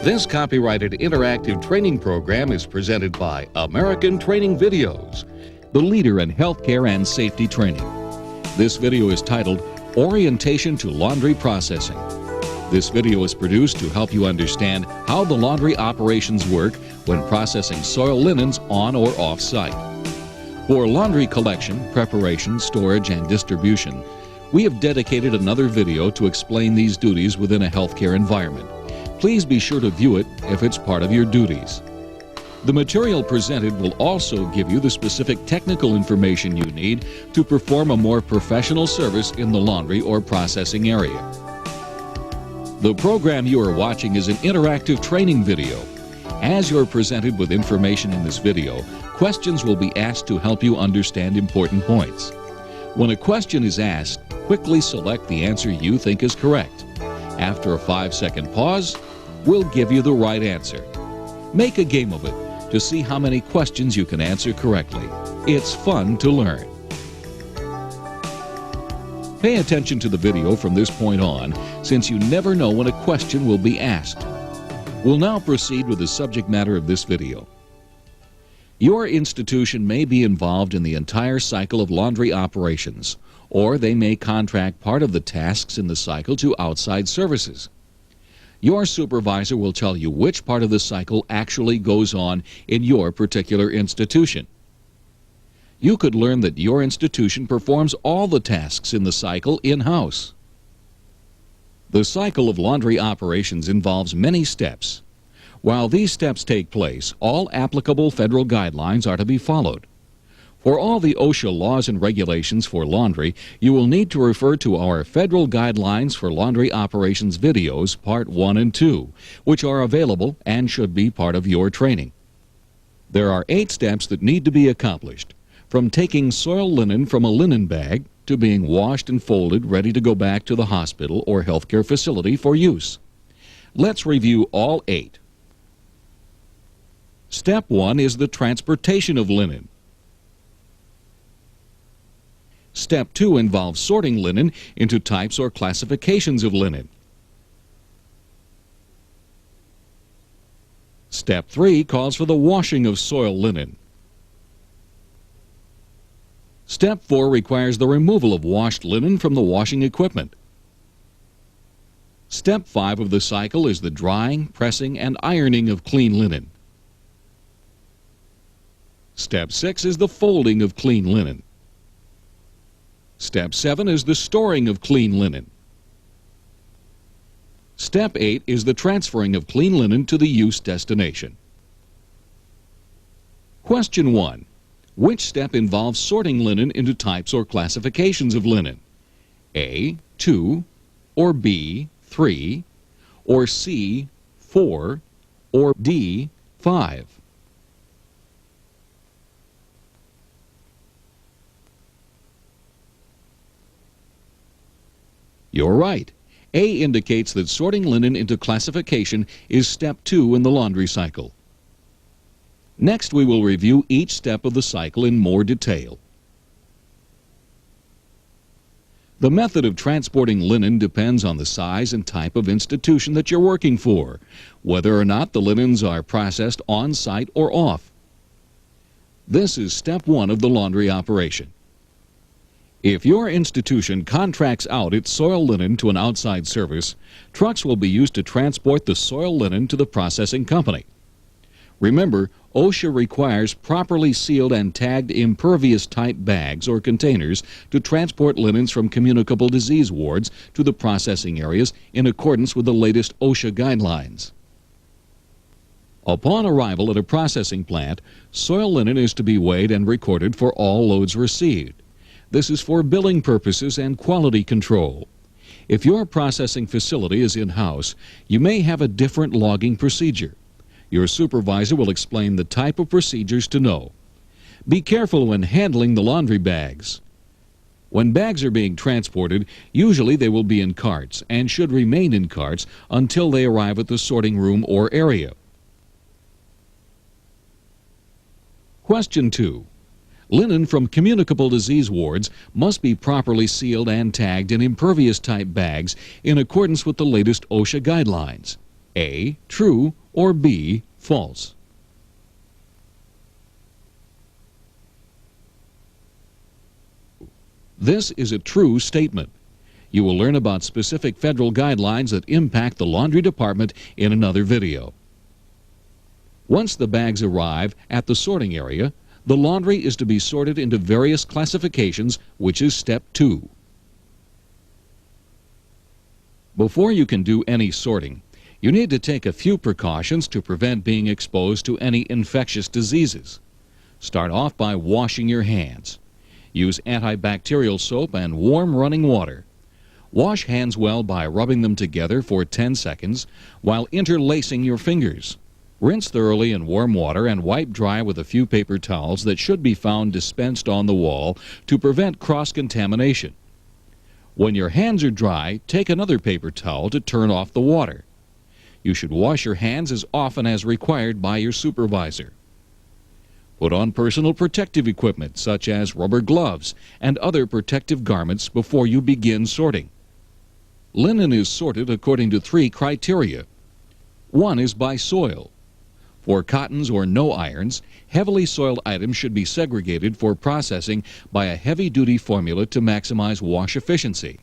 This copyrighted interactive training program is presented by American Training Videos, the leader in healthcare and safety training. This video is titled Orientation to Laundry Processing. This video is produced to help you understand how the laundry operations work when processing soil linens on or off-site. For laundry collection, preparation, storage, and distribution, we have dedicated another video to explain these duties within a healthcare environment. Please be sure to view it if it's part of your duties. The material presented will also give you the specific technical information you need to perform a more professional service in the laundry or processing area. The program you are watching is an interactive training video. As you're presented with information in this video, questions will be asked to help you understand important points. When a question is asked, quickly select the answer you think is correct. After a 5-second pause, we'll give you the right answer. Make a game of it to see how many questions you can answer correctly. It's fun to learn. Pay attention to the video from this point on, since you never know when a question will be asked. We'll now proceed with the subject matter of this video. Your institution may be involved in the entire cycle of laundry operations, or they may contract part of the tasks in the cycle to outside services. Your supervisor will tell you which part of the cycle actually goes on in your particular institution. You could learn that your institution performs all the tasks in the cycle in-house. The cycle of laundry operations involves many steps. While these steps take place, all applicable federal guidelines are to be followed. For all the OSHA laws and regulations for laundry, you will need to refer to our Federal Guidelines for Laundry Operations videos, Part 1 and 2, which are available and should be part of your training. There are 8 steps that need to be accomplished, from taking soil linen from a linen bag to being washed and folded ready to go back to the hospital or healthcare facility for use. Let's review all 8. Step 1 is the transportation of linen. Step 2 involves sorting linen into types or classifications of linen. Step 3 calls for the washing of soil linen. Step 4 requires the removal of washed linen from the washing equipment. Step 5 of the cycle is the drying, pressing, and ironing of clean linen. Step 6 is the folding of clean linen. Step 7 is the storing of clean linen. Step 8 is the transferring of clean linen to the use destination. Question 1. Which step involves sorting linen into types or classifications of linen? A, 2, or B, 3, or C, 4, or D, 5? You're right. A indicates that sorting linen into classification is step 2 in the laundry cycle. Next, we will review each step of the cycle in more detail. The method of transporting linen depends on the size and type of institution that you're working for, whether or not the linens are processed on-site or off. This is step 1 of the laundry operation. If your institution contracts out its soil linen to an outside service, trucks will be used to transport the soil linen to the processing company. Remember, OSHA requires properly sealed and tagged impervious-type bags or containers to transport linens from communicable disease wards to the processing areas in accordance with the latest OSHA guidelines. Upon arrival at a processing plant, soil linen is to be weighed and recorded for all loads received. This is for billing purposes and quality control. If your processing facility is in-house, you may have a different logging procedure. Your supervisor will explain the type of procedures to know. Be careful when handling the laundry bags. When bags are being transported, usually they will be in carts and should remain in carts until they arrive at the sorting room or area. Question 2. Linen from communicable disease wards must be properly sealed and tagged in impervious-type bags in accordance with the latest OSHA guidelines. A, true, or B, false? This is a true statement. You will learn about specific federal guidelines that impact the laundry department in another video. Once the bags arrive at the sorting area, the laundry is to be sorted into various classifications, which is step 2. Before you can do any sorting, you need to take a few precautions to prevent being exposed to any infectious diseases. Start off by washing your hands. Use antibacterial soap and warm running water. Wash hands well by rubbing them together for 10 seconds while interlacing your fingers. Rinse thoroughly in warm water and wipe dry with a few paper towels that should be found dispensed on the wall to prevent cross-contamination. When your hands are dry, take another paper towel to turn off the water. You should wash your hands as often as required by your supervisor. Put on personal protective equipment such as rubber gloves and other protective garments before you begin sorting. Linen is sorted according to 3 criteria. 1 is by soil. For cottons or no irons, heavily soiled items should be segregated for processing by a heavy-duty formula to maximize wash efficiency.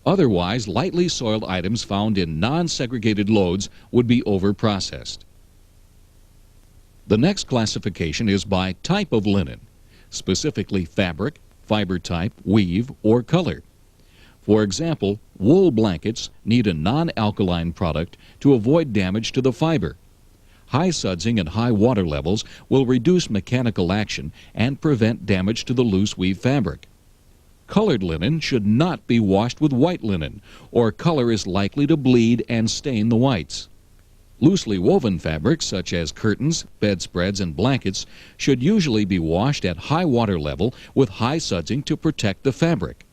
Otherwise, lightly soiled items found in non-segregated loads would be over-processed. The next classification is by type of linen, specifically fabric, fiber type, weave, or color. For example, wool blankets need a non-alkaline product to avoid damage to the fiber. High sudsing and high water levels will reduce mechanical action and prevent damage to the loose weave fabric. Colored linen should not be washed with white linen, or color is likely to bleed and stain the whites. Loosely woven fabrics such as curtains, bedspreads, and blankets should usually be washed at high water level with high sudsing to protect the fabric.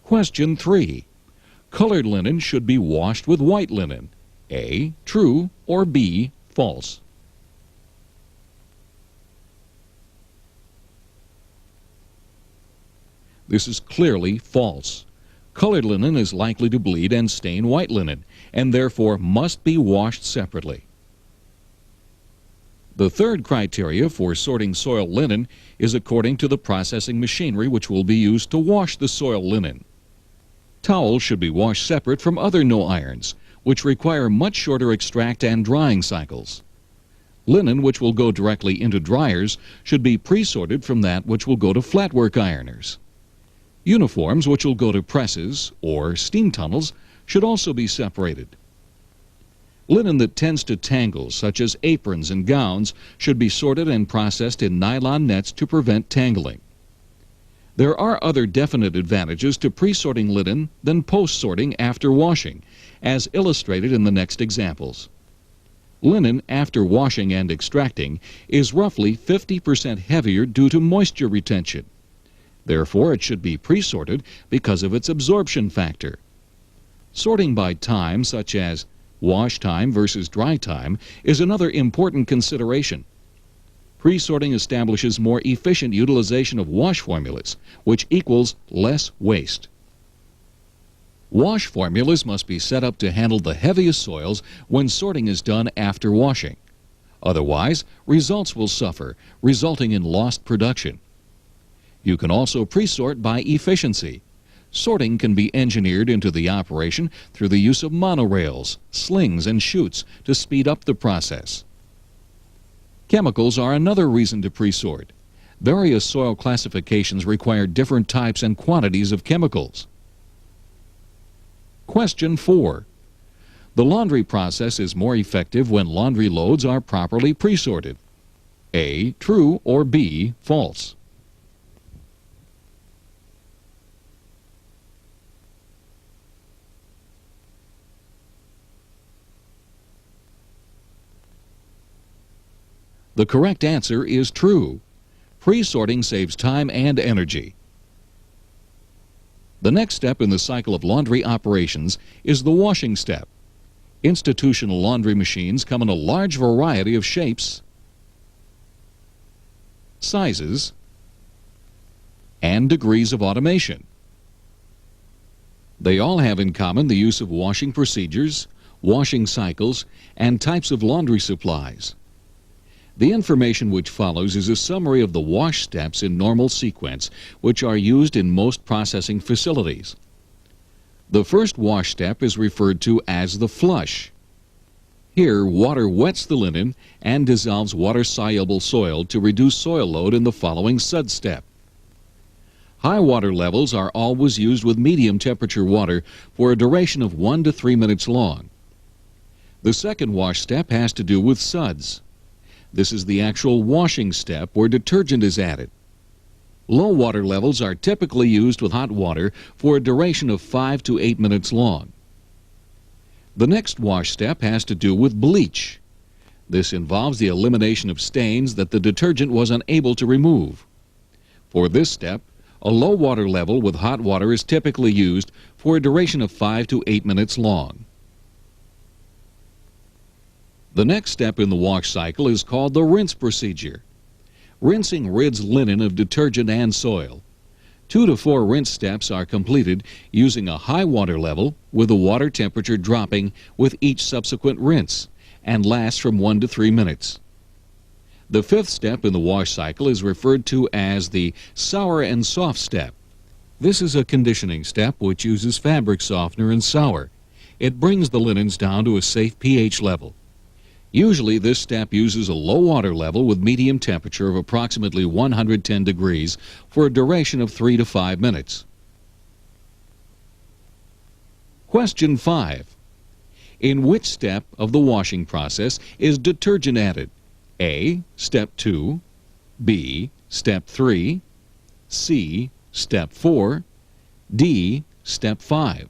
Question 3. Colored linen should be washed with white linen. A, true, or B, false? This is clearly false. Colored linen is likely to bleed and stain white linen, and therefore must be washed separately. The third criteria for sorting soiled linen is according to the processing machinery which will be used to wash the soiled linen. Towels should be washed separate from other no-irons, which require much shorter extract and drying cycles. Linen which will go directly into dryers should be pre-sorted from that which will go to flatwork ironers. Uniforms which will go to presses or steam tunnels should also be separated. Linen that tends to tangle, such as aprons and gowns, should be sorted and processed in nylon nets to prevent tangling. There are other definite advantages to pre-sorting linen than post-sorting after washing, as illustrated in the next examples. Linen after washing and extracting is roughly 50% heavier due to moisture retention. Therefore, it should be pre-sorted because of its absorption factor. Sorting by time, such as wash time versus dry time, is another important consideration. Pre-sorting establishes more efficient utilization of wash formulas, which equals less waste. Wash formulas must be set up to handle the heaviest soils when sorting is done after washing. Otherwise, results will suffer, resulting in lost production. You can also pre-sort by efficiency. Sorting can be engineered into the operation through the use of monorails, slings, and chutes to speed up the process. Chemicals are another reason to pre-sort. Various soil classifications require different types and quantities of chemicals. Question 4. The laundry process is more effective when laundry loads are properly pre-sorted. A, true, or B, false? The correct answer is true. Pre-sorting saves time and energy. The next step in the cycle of laundry operations is the washing step. Institutional laundry machines come in a large variety of shapes, sizes, and degrees of automation. They all have in common the use of washing procedures, washing cycles, and types of laundry supplies. The information which follows is a summary of the wash steps in normal sequence, which are used in most processing facilities. The first wash step is referred to as the flush. Here, water wets the linen and dissolves water-soluble soil to reduce soil load in the following sud step. High water levels are always used with medium temperature water for a duration of 1 to 3 minutes long. The second wash step has to do with suds. This is the actual washing step where detergent is added. Low water levels are typically used with hot water for a duration of 5 to 8 minutes long. The next wash step has to do with bleach. This involves the elimination of stains that the detergent was unable to remove. For this step, a low water level with hot water is typically used for a duration of 5 to 8 minutes long. The next step in the wash cycle is called the rinse procedure. Rinsing rids linen of detergent and soil. 2 to 4 rinse steps are completed using a high water level with the water temperature dropping with each subsequent rinse and lasts from 1 to 3 minutes. The fifth step in the wash cycle is referred to as the sour and soft step. This is a conditioning step which uses fabric softener and sour. It brings the linens down to a safe pH level. Usually this step uses a low water level with medium temperature of approximately 110 degrees for a duration of 3 to 5 minutes. Question 5. In which step of the washing process is detergent added? A. Step 2, B. Step 3, C. Step 4, D. Step 5.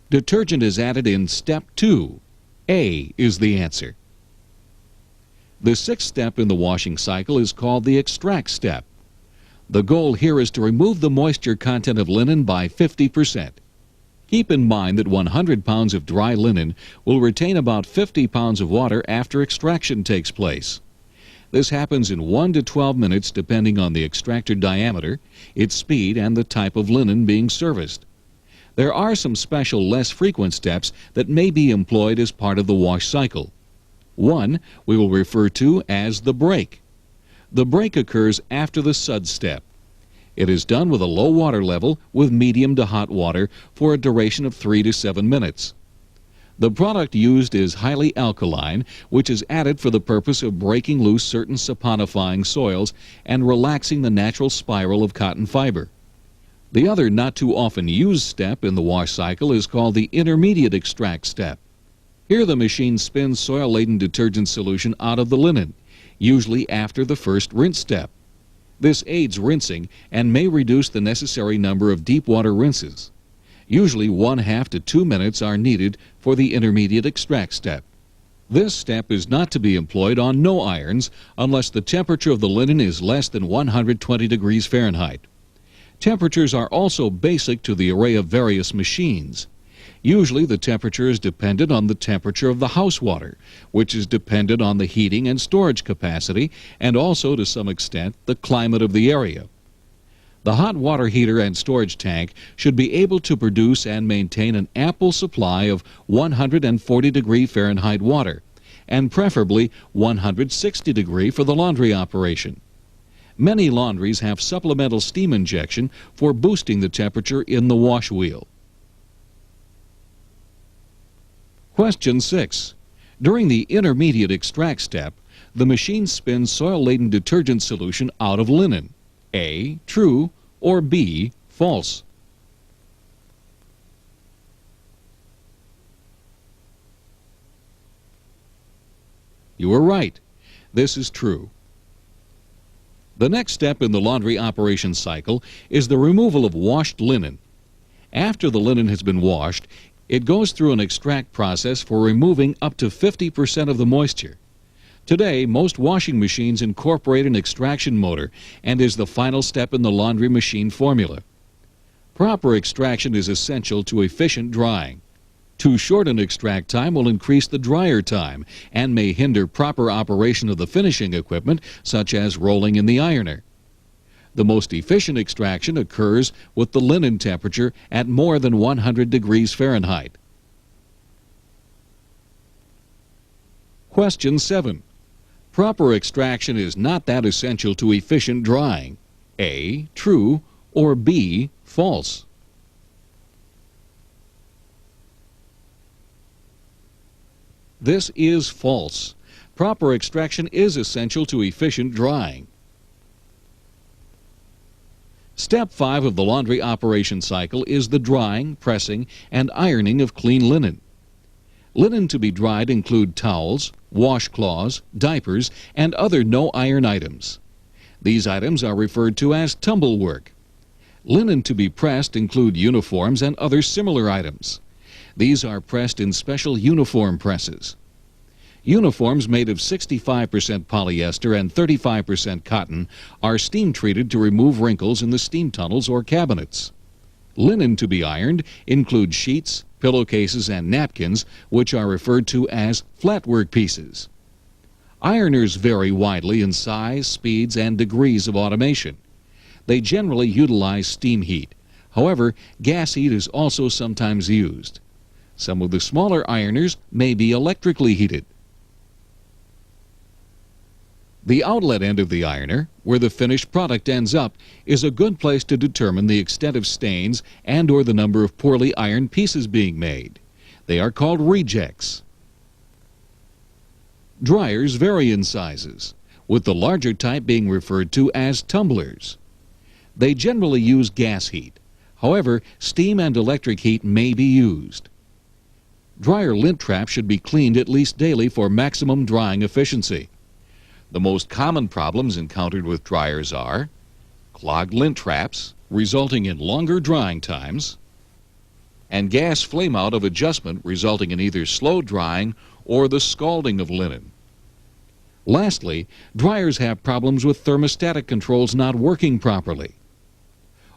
Detergent is added in Step 2. A is the answer. The sixth step in the washing cycle is called the extract step. The goal here is to remove the moisture content of linen by 50%. Keep in mind that 100 pounds of dry linen will retain about 50 pounds of water after extraction takes place. This happens in 1 to 12 minutes depending on the extractor diameter, its speed, and the type of linen being serviced. There are some special, less frequent steps that may be employed as part of the wash cycle. One we will refer to as the break. The break occurs after the sud step. It is done with a low water level with medium to hot water for a duration of 3 to 7 minutes. The product used is highly alkaline, which is added for the purpose of breaking loose certain saponifying soils and relaxing the natural spiral of cotton fiber. The other not too often used step in the wash cycle is called the intermediate extract step. Here the machine spins soil-laden detergent solution out of the linen, usually after the first rinse step. This aids rinsing and may reduce the necessary number of deep water rinses. Usually 1/2 to 2 minutes are needed for the intermediate extract step. This step is not to be employed on no irons unless the temperature of the linen is less than 120 degrees Fahrenheit. Temperatures are also basic to the array of various machines. Usually the temperature is dependent on the temperature of the house water, which is dependent on the heating and storage capacity and also to some extent the climate of the area. The hot water heater and storage tank should be able to produce and maintain an ample supply of 140 degree Fahrenheit water, and preferably 160 degree for the laundry operation. Many laundries have supplemental steam injection for boosting the temperature in the wash wheel. Question 6. During the intermediate extract step, the machine spins soil-laden detergent solution out of linen. A. True, or B. False. You are right. This is true. The next step in the laundry operation cycle is the removal of washed linen. After the linen has been washed, it goes through an extract process for removing up to 50% of the moisture. Today, most washing machines incorporate an extraction motor and is the final step in the laundry machine formula. Proper extraction is essential to efficient drying. Too short an extract time will increase the dryer time and may hinder proper operation of the finishing equipment, such as rolling in the ironer. The most efficient extraction occurs with the linen temperature at more than 100 degrees Fahrenheit. Question 7. Proper extraction is not that essential to efficient drying. A, true, or B, false? This is false. Proper extraction is essential to efficient drying. Step 5 of the laundry operation cycle is the drying, pressing, and ironing of clean linen. Linen to be dried include towels, washcloths, diapers, and other no-iron items. These items are referred to as tumble work. Linen to be pressed include uniforms and other similar items. These are pressed in special uniform presses. Uniforms made of 65% polyester and 35% cotton are steam treated to remove wrinkles in the steam tunnels or cabinets. Linen to be ironed include sheets, pillowcases, and napkins, which are referred to as flat work pieces. Ironers vary widely in size, speeds, and degrees of automation. They generally utilize steam heat. However, gas heat is also sometimes used. Some of the smaller ironers may be electrically heated. The outlet end of the ironer, where the finished product ends up, is a good place to determine the extent of stains and or the number of poorly ironed pieces being made. They are called rejects. Dryers vary in sizes, with the larger type being referred to as tumblers. They generally use gas heat. However, steam and electric heat may be used. Dryer lint traps should be cleaned at least daily for maximum drying efficiency. The most common problems encountered with dryers are clogged lint traps, resulting in longer drying times, and gas flame-out of adjustment, resulting in either slow drying or the scalding of linen. Lastly, dryers have problems with thermostatic controls not working properly.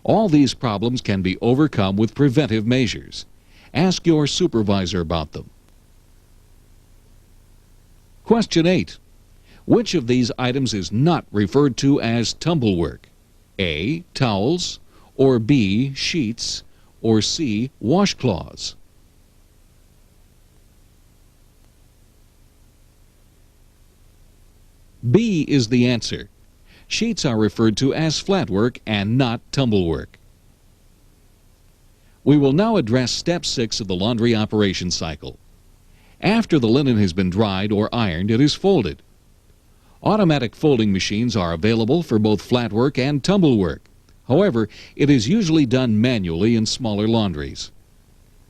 All these problems can be overcome with preventive measures. Ask your supervisor about them. Question 8. Which of these items is not referred to as tumble work? A, towels, or B, sheets, or C, washcloths? B is the answer. Sheets are referred to as flat work and not tumble work. We will now address step 6 of the laundry operation cycle. After the linen has been dried or ironed, it is folded. Automatic folding machines are available for both flat work and tumble work. However, it is usually done manually in smaller laundries.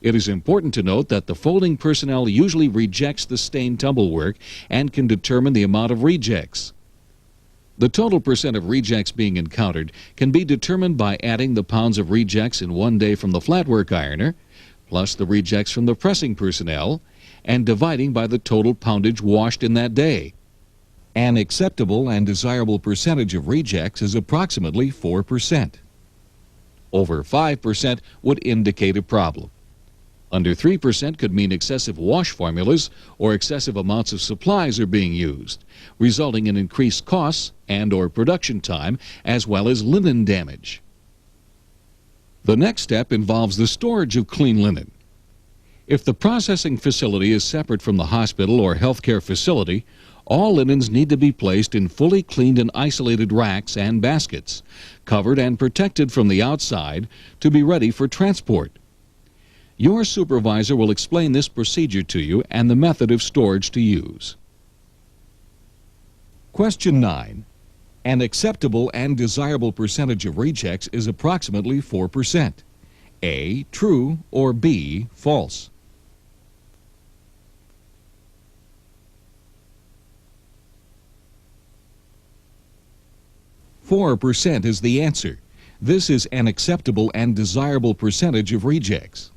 It is important to note that the folding personnel usually rejects the stained tumble work and can determine the amount of rejects. The total percent of rejects being encountered can be determined by adding the pounds of rejects in one day from the flat work ironer, plus the rejects from the pressing personnel, and dividing by the total poundage washed in that day. An acceptable and desirable percentage of rejects is approximately 4%. Over 5% would indicate a problem. Under 3% could mean excessive wash formulas or excessive amounts of supplies are being used, resulting in increased costs and or production time as well as linen damage. The next step involves the storage of clean linen. If the processing facility is separate from the hospital or healthcare facility, all linens need to be placed in fully cleaned and isolated racks and baskets, covered and protected from the outside to be ready for transport. Your supervisor will explain this procedure to you and the method of storage to use. Question 9. An acceptable and desirable percentage of rejects is approximately 4%. A, true, or B, false? %4 is the answer. This is an acceptable and desirable percentage of rejects.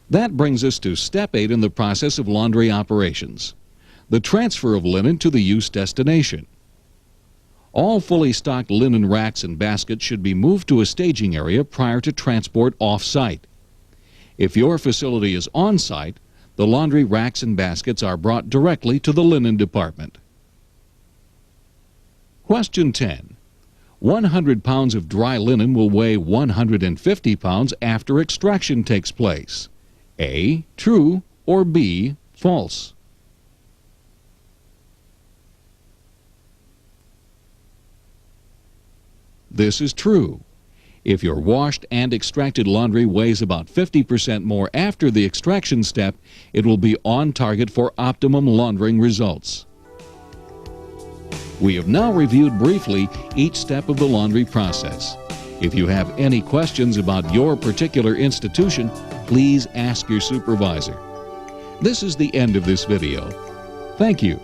That brings us to step 8 in the process of laundry operations, the transfer of linen to the use destination. All fully stocked linen racks and baskets should be moved to a staging area prior to transport off-site. If your facility is on-site, the laundry racks and baskets are brought directly to the linen department. Question 10. 100 pounds of dry linen will weigh 150 pounds after extraction takes place. A, true, or B, false? This is true. If your washed and extracted laundry weighs about 50% more after the extraction step, it will be on target for optimum laundering results. We have now reviewed briefly each step of the laundry process. If you have any questions about your particular institution, please ask your supervisor. This is the end of this video. Thank you.